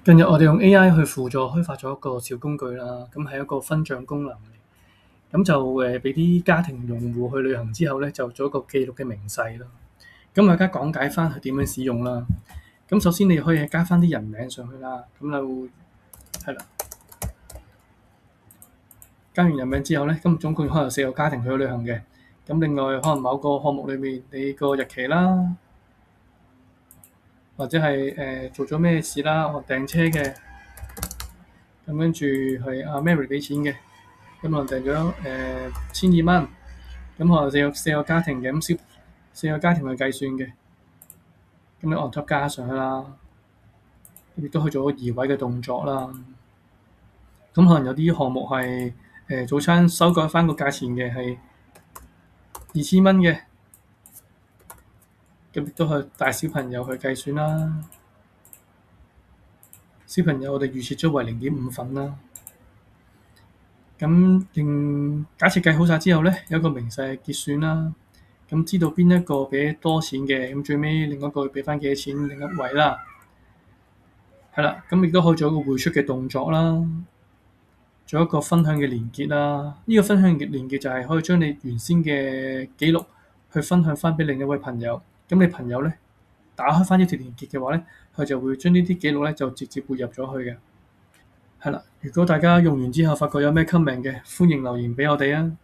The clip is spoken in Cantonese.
近日我哋用 AI 去輔助開發咗一個小工具啦，咁係一個分賬功能嚟，咁就俾啲家庭用戶去旅行之後咧，就做一個記錄嘅明細啦。咁我而家講解翻佢點樣使用啦。咁首先你可以加翻啲人名上去啦，咁就係啦。加完人名之後咧，咁總共可能有4個家庭去咗旅行嘅。咁另外可能某個項目裏面你個日期啦，或者係做咗咩事啦，我訂車嘅，咁跟住係阿 Mary 俾錢嘅。咁可能訂咗12,000蚊，咁可能四個家庭嘅，咁四個家庭去計算嘅，咁你按top加上去啦，亦都去做個移位嘅動作啦。咁可能有啲項目係早餐修改翻個價錢嘅係2,000蚊嘅，咁亦都係帶小朋友去計算啦。小朋友我哋預設咗為0.5份啦。咁假設計好晒之後咧，有一個明細結算啦。咁知道邊一個俾多錢嘅，咁最尾另一個俾翻幾多錢另一位啦。係啦，咁亦都可以做一個匯出嘅動作啦，做一個分享嘅連結啦。呢個分享嘅連結就係可以將你原先嘅記錄去分享翻俾另一位朋友。咁你朋友咧打開翻呢條連結嘅話咧，佢就會將呢啲記錄咧就直接匯入咗去嘅。係啦，如果大家用完之後發覺有咩 comment 嘅，歡迎留言俾我哋啊。